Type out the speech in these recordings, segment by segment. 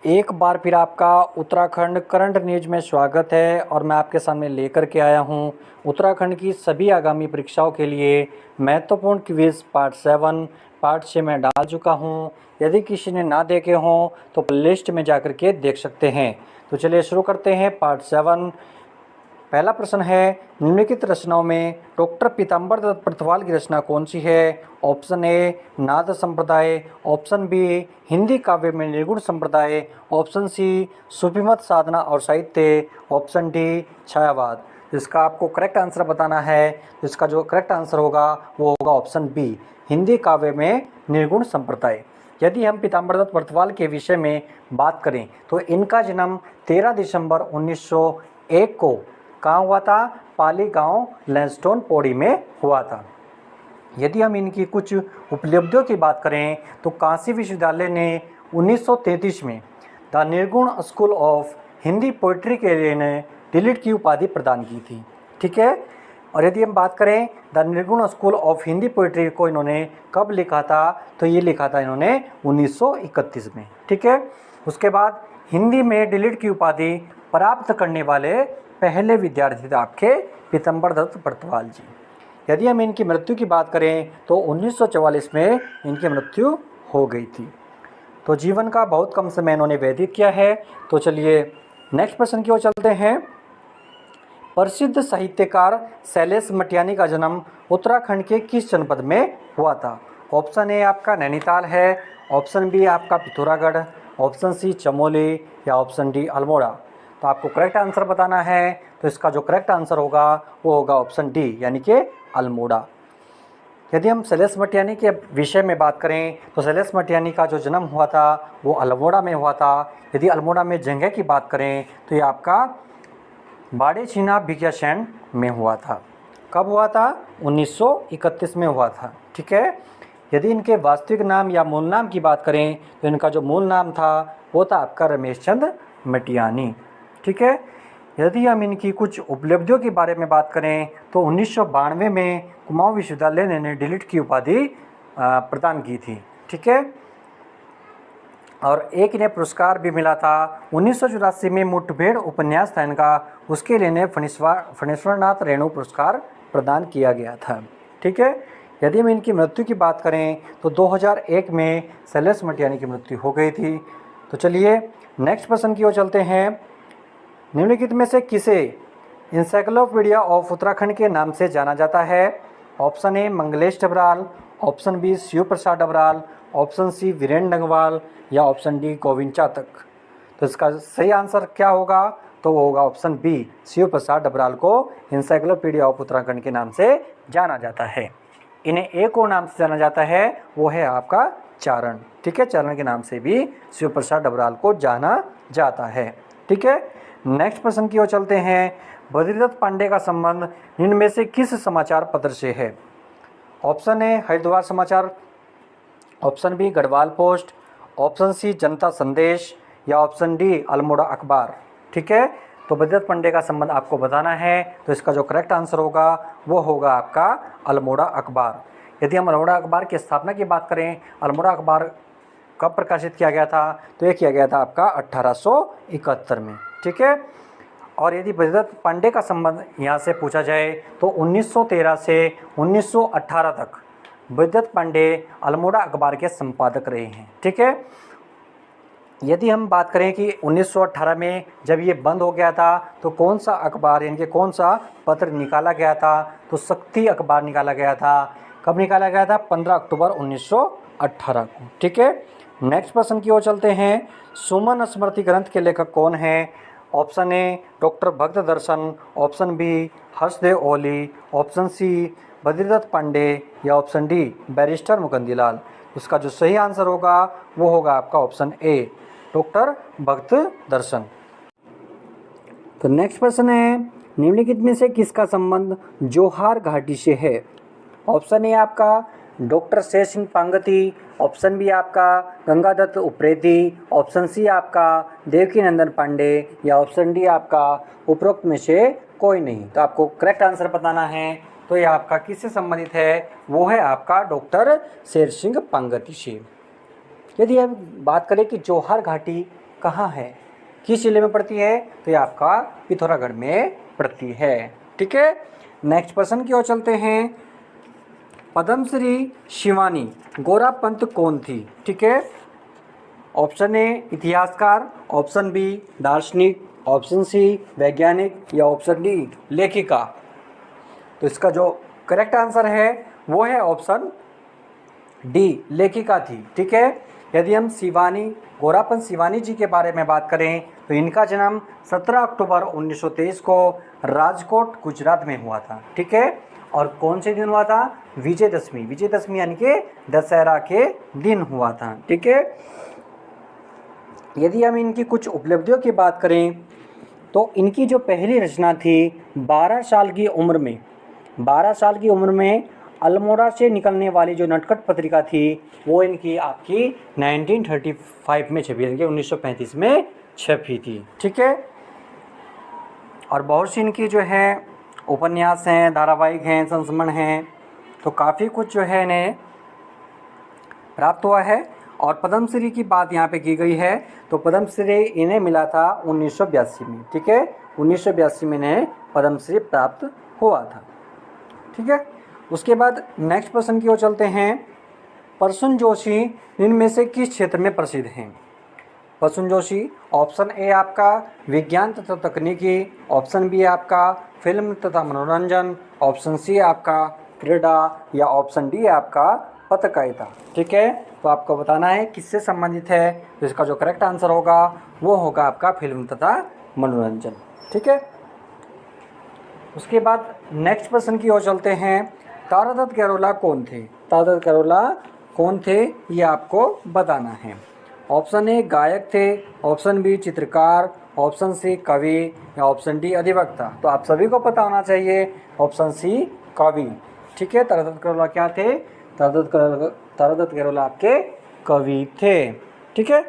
एक बार फिर आपका उत्तराखंड करंट न्यूज में स्वागत है और मैं आपके सामने लेकर के आया हूं उत्तराखंड की सभी आगामी परीक्षाओं के लिए महत्वपूर्ण क्विज पार्ट 7 पार्ट 6 में डाल चुका हूं। यदि किसी ने ना देखे हों तो लिस्ट में जाकर के देख सकते हैं। तो चलिए शुरू करते हैं पार्ट 7। पहला प्रश्न है, निम्नलिखित रचनाओं में डॉक्टर पीताम्बर दत्त बर्तवाल की रचना कौन सी है? ऑप्शन ए नाद संप्रदाय, ऑप्शन बी हिंदी काव्य में निर्गुण संप्रदाय, ऑप्शन सी सूफीमत साधना और साहित्य, ऑप्शन डी छायावाद। इसका आपको करेक्ट आंसर बताना है। इसका जो करेक्ट आंसर होगा वो होगा ऑप्शन बी हिंदी काव्य में निर्गुण संप्रदाय। यदि हम पीताम्बर दत्त बर्तवाल के विषय में बात करें तो इनका जन्म 13 दिसंबर 1901 को कहाँ हुआ था? पाली गांव लैंसडौन पौड़ी में हुआ था। यदि हम इनकी कुछ उपलब्धियों की बात करें तो काशी विश्वविद्यालय ने 1933 में द निर्गुण स्कूल ऑफ हिंदी पोइट्री के लिए इन्हें डिलीट की उपाधि प्रदान की थी। ठीक है। और यदि हम बात करें द निर्गुण स्कूल ऑफ हिंदी पोइट्री को इन्होंने कब लिखा था तो ये लिखा था इन्होंने 1931 में। ठीक है। उसके बाद हिंदी में डिलीट की उपाधि प्राप्त करने वाले पहले विद्यार्थी थे आपके पीताम्बर दत्त बर्तवाल जी। यदि हम इनकी मृत्यु की बात करें तो 1944 में इनकी मृत्यु हो गई थी। तो जीवन का बहुत कम समय इन्होंने व्यतीत किया है। तो चलिए नेक्स्ट प्रश्न की ओर चलते हैं। प्रसिद्ध साहित्यकार शैलेश मटियानी का जन्म उत्तराखंड के किस जनपद में हुआ था? ऑप्शन ए आपका नैनीताल है, ऑप्शन बी आपका पिथौरागढ़, ऑप्शन सी चमोली या ऑप्शन डी अल्मोड़ा। तो आपको करेक्ट आंसर बताना है। तो इसका जो करेक्ट आंसर होगा वो होगा ऑप्शन डी यानी कि अल्मोड़ा। यदि हम शैलेश मटियानी के विषय में बात करें तो शैलेश मटियानी का जो जन्म हुआ था वो अल्मोड़ा में हुआ था। यदि अल्मोड़ा में जगह की बात करें तो ये आपका बाड़े छीना भिकियासैंण में हुआ था। कब हुआ था? 1931 में हुआ था। ठीक है। यदि इनके वास्तविक नाम या मूल नाम की बात करें तो इनका जो मूल नाम था वो था आपका रमेश चंद्र मटियानी। ठीक है। यदि हम इनकी कुछ उपलब्धियों के बारे में बात करें तो 1992 में कुमाऊं विश्वविद्यालय ने इन्हें डिलीट की उपाधि प्रदान की थी। ठीक है। और एक इन्हें पुरस्कार भी मिला था 1984 में मुठभेड़ उपन्यास था इनका, उसके लिए इन्हें फणीश्वरनाथ रेणु पुरस्कार प्रदान किया गया था। ठीक है। यदि हम इनकी मृत्यु की बात करें तो 2001 में शैलेश मटियानी की मृत्यु हो गई थी। तो चलिए नेक्स्ट प्रश्न की ओर चलते हैं। निम्नलिखित में से किसे इंसाइक्लोपीडिया ऑफ उत्तराखंड के नाम से जाना जाता है? Option A Manglesh Dabral, option B Shiv Prasad Dabral, option C Virendra Dangwal या ऑप्शन डी गोविंद चातक। तो इसका सही आंसर क्या होगा? तो वो होगा ऑप्शन बी शिव प्रसाद डबराल को इंसाइक्लोपीडिया ऑफ उत्तराखंड के नाम से जाना जाता है। इन्हें एक और नाम से जाना जाता है वो है आपका चारण। ठीक है। चारण के नाम से भी शिव प्रसाद डबराल को जाना जाता है। ठीक है। नेक्स्ट प्रश्न की ओर चलते हैं। बद्रीदत्त पांडे का संबंध निम्न में से किस समाचार पत्र से है? Option A Haridwar Samachar, option B Garhwal post, option C Janata Sandesh या ऑप्शन डी अल्मोड़ा अखबार। ठीक है। तो बद्रीदत्त पांडे का संबंध आपको बताना है। तो इसका जो करेक्ट आंसर होगा वो होगा आपका अल्मोड़ा अखबार। यदि हम अल्मोड़ा अखबार की स्थापना की बात करें, अल्मोड़ा अखबार कब प्रकाशित किया गया था? तो ये किया गया था आपका 1871 में। ठीक है। और यदि बद्रीदत्त पांडे का संबंध यहाँ से पूछा जाए तो 1913 से 1918 तक बद्रीदत्त पांडे अल्मोड़ा अखबार के संपादक रहे हैं। ठीक है। यदि हम बात करें कि 1918 में जब ये बंद हो गया था तो कौन सा अखबार यानी कि कौन सा पत्र निकाला गया था? तो शक्ति अखबार निकाला गया था। कब निकाला गया था? 15 अक्टूबर 1918 को। ठीक है। नेक्स्ट प्रश्न की ओर चलते हैं। सुमन स्मृति ग्रंथ के लेखक कौन है? ऑप्शन ए डॉक्टर भक्त दर्शन, ऑप्शन बी हर्षदेव ओली, ऑप्शन सी बद्रीदत्त पांडे या ऑप्शन डी बैरिस्टर मुकुंदलाल। उसका जो सही आंसर होगा वो होगा आपका ऑप्शन ए डॉक्टर भक्त दर्शन। तो नेक्स्ट प्रश्न है। निम्नलिखित में से किसका संबंध जोहार घाटी से है? ऑप्शन ए आपका doctor Sher Singh Pangti, option B आपका गंगादत्त उप्रेती, ऑप्शन सी आपका देवकी नंदन पांडे या ऑप्शन डी आपका उपरोक्त में से कोई नहीं। तो आपको करेक्ट आंसर बताना है। तो ये आपका किससे संबंधित है? वो है आपका डॉक्टर शेर सिंह पांगती से। यदि हम बात करें कि जोहार घाटी कहाँ है, किस जिले में पड़ती है, तो ये आपका पिथौरागढ़ में पड़ती है। ठीक है, नेक्स्ट प्रश्न की ओर चलते हैं। पद्मश्री शिवानी गौरा पंत कौन थी? ठीक है, ऑप्शन ए इतिहासकार, ऑप्शन बी दार्शनिक, ऑप्शन सी वैज्ञानिक या ऑप्शन डी लेखिका। तो इसका जो करेक्ट आंसर है वो है ऑप्शन डी, लेखिका थी। ठीक है, यदि हम शिवानी गौरापंत शिवानी जी के बारे में बात करें तो इनका जन्म 17 अक्टूबर 1923 को राजकोट गुजरात में हुआ था। ठीक है, और कौन से दिन हुआ था? विजयदशमी, विजयदशमी यानी कि दशहरा के दिन हुआ था। ठीक है, यदि हम इनकी कुछ उपलब्धियों की बात करें तो इनकी जो पहली रचना थी 12 साल की उम्र में, 12 साल की उम्र में अल्मोड़ा से निकलने वाली जो नटखट पत्रिका थी वो इनकी आपकी 1935 में छपी, यानी कि 1935 में छपी थी। ठीक है, और बहुत सी इनकी जो है उपन्यास हैं, धारावाहिक हैं, संस्मरण हैं, तो काफ़ी कुछ जो है इन्हें प्राप्त हुआ है। और पद्मश्री की बात यहाँ पे की गई है तो पद्मश्री इन्हें मिला था 1982 में। ठीक है, 1982 में इन्हें पद्मश्री प्राप्त हुआ था। ठीक है, उसके बाद नेक्स्ट प्रश्न की ओर चलते हैं। प्रसून जोशी इनमें से किस क्षेत्र में प्रसिद्ध हैं? प्रसून जोशी, ऑप्शन ए आपका विज्ञान तथा तकनीकी, ऑप्शन बी आपका फिल्म तथा मनोरंजन, ऑप्शन सी आपका क्रीड़ा या ऑप्शन डी आपका पत्रकारिता। ठीक है, तो आपको बताना है किससे संबंधित है, तो इसका जो करेक्ट आंसर होगा वो होगा आपका फिल्म तथा मनोरंजन। ठीक है, उसके बाद नेक्स्ट प्रश्न की ओर चलते हैं। तारादत्त गैरोला कौन थे? तारादत्त गैरोला कौन थे ये आपको बताना है। ऑप्शन ए गायक थे, ऑप्शन बी चित्रकार, ऑप्शन सी कवि या ऑप्शन डी अधिवक्ता। तो आप सभी को पता होना चाहिए ऑप्शन सी कवि। ठीक है, तारादत्त गैरोला क्या थे? तारादत्त गैरोला आपके कवि थे। ठीक है,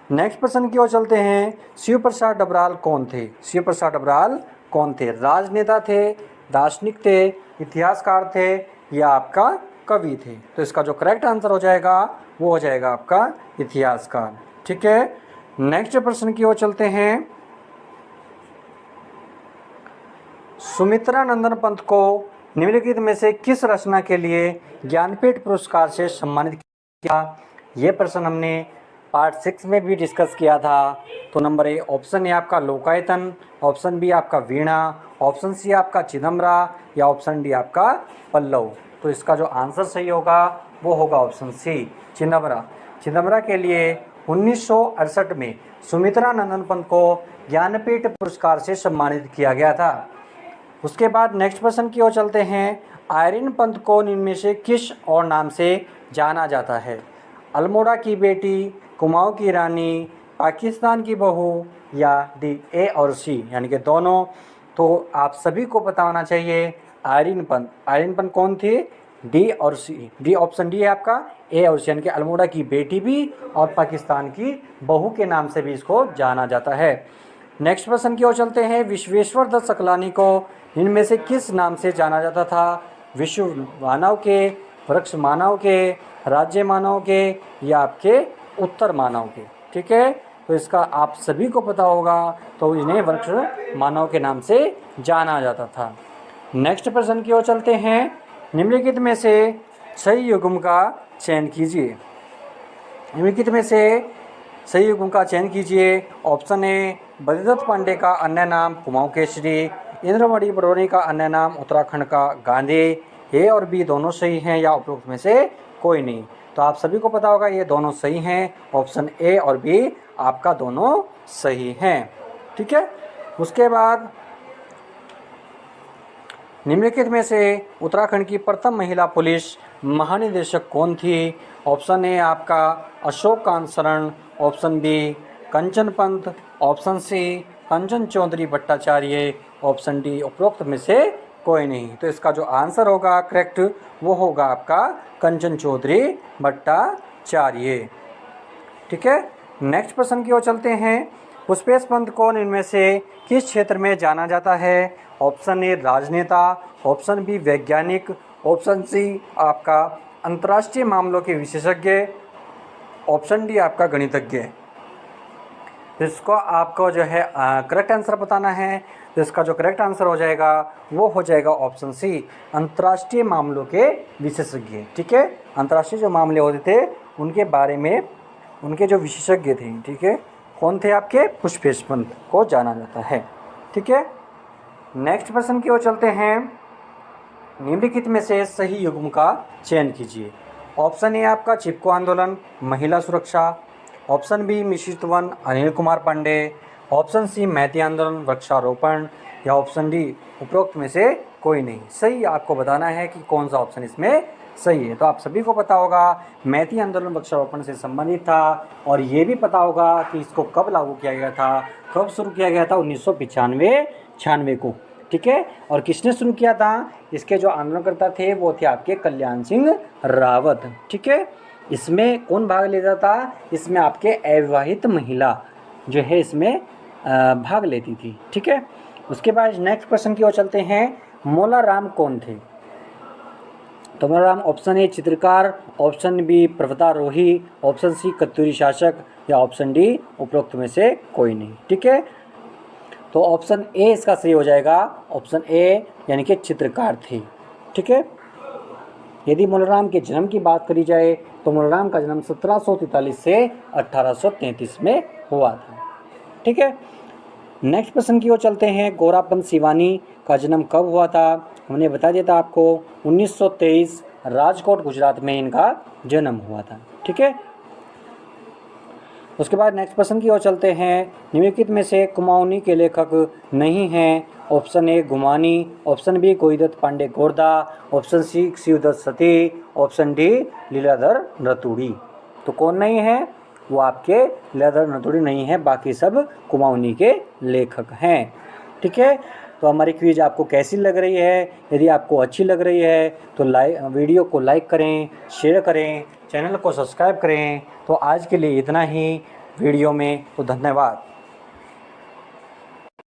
नेक्स्ट प्रश्न की ओर चलते हैं। शिव प्रसाद डबराल कौन थे? शिव प्रसाद डबराल कौन थे? राजनेता थे, दार्शनिक थे, इतिहासकार थे या आपका कवि थे? तो इसका जो करेक्ट आंसर हो जाएगा वो हो जाएगा आपका इतिहासकार। ठीक है, नेक्स्ट प्रश्न की ओर चलते हैं। सुमित्रा नंदन पंत को निम्नलिखित में से किस रचना के लिए ज्ञानपीठ पुरस्कार से सम्मानित किया? ये प्रश्न हमने पार्ट 6 में भी डिस्कस किया था। तो नंबर ए ऑप्शन ए आपका लोकायतन, ऑप्शन बी आपका वीणा, ऑप्शन सी आपका चिदम्बरा या ऑप्शन डी आपका पल्लव। तो इसका जो आंसर सही होगा वो होगा ऑप्शन सी चिदम्बरा। चिदम्बरा के लिए 1968 में सुमित्रा नंदन पंत को ज्ञानपीठ पुरस्कार से सम्मानित किया गया था। उसके बाद नेक्स्ट प्रश्न की ओर चलते हैं। आयरन पंत को इनमें से किस और नाम से जाना जाता है? अल्मोड़ा की बेटी, कुमाऊं की रानी, पाकिस्तान की बहू या डी ए और सी यानी कि दोनों। तो आप सभी को पता होना चाहिए आयरन पंत। आयरन पंत कौन थी? डी और सी। डी ऑप्शन डी है आपका, ए और सी यानी कि अल्मोड़ा की बेटी भी और पाकिस्तान की बहू के नाम से भी इसको जाना जाता है। नेक्स्ट प्रश्न की ओर चलते हैं। विश्वेश्वर दत्त सकलानी को इनमें से किस नाम से जाना जाता था? विश्व मानव के, वृक्ष मानव के, राज्य मानव के या आपके उत्तर मानव के? ठीक है, तो इसका आप सभी को पता होगा, तो इन्हें वृक्ष मानव के नाम से जाना जाता था। नेक्स्ट प्रश्न की ओर चलते हैं। निम्नलिखित में से सही युग्म का चयन कीजिए। निम्नलिखित में से सही युग्म का चयन कीजिए। ऑप्शन ए बद्रीदत्त पांडे का अन्य नाम कुमाऊं केसरी, इंद्रमणि बड़ोनी का अन्य नाम उत्तराखंड का गांधी। ए और बी दोनों सही हैं या उपरोक्त में से कोई नहीं? तो आप सभी को पता होगा ये दोनों सही हैं। ऑप्शन ए और बी आपका दोनों सही हैं। ठीक है, उसके बाद निम्नलिखित में से उत्तराखंड की प्रथम महिला पुलिस महानिदेशक कौन थी? ऑप्शन ए आपका अशोक कांत शरण, ऑप्शन बी कंचन पंत, ऑप्शन सी कंचन चौधरी भट्टाचार्य, ऑप्शन डी उपरोक्त में से कोई नहीं। तो इसका जो आंसर होगा करेक्ट वो होगा आपका कंचन चौधरी भट्टाचार्य। ठीक है, नेक्स्ट प्रश्न की ओर चलते हैं। पुष्पेश पंत कौन इनमें से किस क्षेत्र में जाना जाता है? ऑप्शन ए राजनेता, ऑप्शन बी वैज्ञानिक, ऑप्शन सी आपका अंतर्राष्ट्रीय मामलों के विशेषज्ञ, ऑप्शन डी आपका गणितज्ञ। तो इसको आपको जो है करेक्ट आंसर बताना है। तो इसका जो करेक्ट आंसर हो जाएगा वो हो जाएगा ऑप्शन सी, अंतर्राष्ट्रीय मामलों के विशेषज्ञ। ठीक है, अंतर्राष्ट्रीय जो मामले होते थे उनके बारे में उनके जो विशेषज्ञ थे, ठीक है, कौन थे आपके, पुष्पेश पंत को जाना जाता है। ठीक है, नेक्स्ट प्रश्न की ओर चलते हैं। निम्नलिखित में से सही युग्म का चयन कीजिए। ऑप्शन ए आपका चिपको आंदोलन, महिला सुरक्षा। ऑप्शन बी मिश्रित वन, अनिल कुमार पांडे। ऑप्शन सी मैती आंदोलन, वृक्षारोपण। या ऑप्शन डी उपरोक्त में से कोई नहीं। सही आपको बताना है कि कौन सा ऑप्शन इसमें सही है। तो आप सभी को पता होगा मैती आंदोलन वृक्षारोपण से संबंधित था, और ये भी पता होगा कि इसको कब लागू किया गया था, कब शुरू किया गया था, 1995-96 को। ठीक है, और किसने शुरू किया था, इसके जो आंदोलनकर्ता थे वो थे आपके कल्याण सिंह रावत। ठीक है, इसमें कौन भाग लेता था, इसमें आपके अविवाहित महिला जो है इसमें भाग लेती थी। ठीक है, उसके बाद नेक्स्ट प्रश्न की ओर चलते हैं। मौलाराम कौन थे। तो मौलाराम ऑप्शन ए चित्रकार, ऑप्शन बी पर्वतारोही, ऑप्शन सी कत्यूरी शासक, या ऑप्शन डी उपरोक्त में से कोई नहीं। ठीक है, तो ऑप्शन ए इसका सही हो जाएगा, ऑप्शन ए यानी कि चित्रकार थे। ठीक है, यदि मौलाराम के जन्म की बात करी जाए तो मौलाराम का जन्म 1743 से 1833 में हुआ था। ठीक है, नेक्स्ट प्रश्न की ओर चलते हैं। गोरापंत सिवानी का जन्म कब हुआ था, हमने बता दिया था आपको 1923 राजकोट गुजरात में इनका जन्म हुआ था। ठीक है, उसके बाद नेक्स्ट प्रश्न की ओर चलते हैं। निम्नलिखित में से कुमाऊनी के लेखक नहीं हैं। Option A Gumani, option B कोईदत्त पांडे गोरदा, option C Shivdutt Sati, option D Leeladhar Raturi. तो कौन नहीं है, वो आपके लीलाधर रतूड़ी नहीं है, बाकी सब कुमाऊनी के लेखक हैं। ठीक है, तो हमारी क्विज आपको कैसी लग रही है। यदि आपको अच्छी लग रही है तो वीडियो को लाइक करें, शेयर करें, चैनल को सब्सक्राइब करें। तो आज के लिए इतना ही वीडियो में, तो धन्यवाद।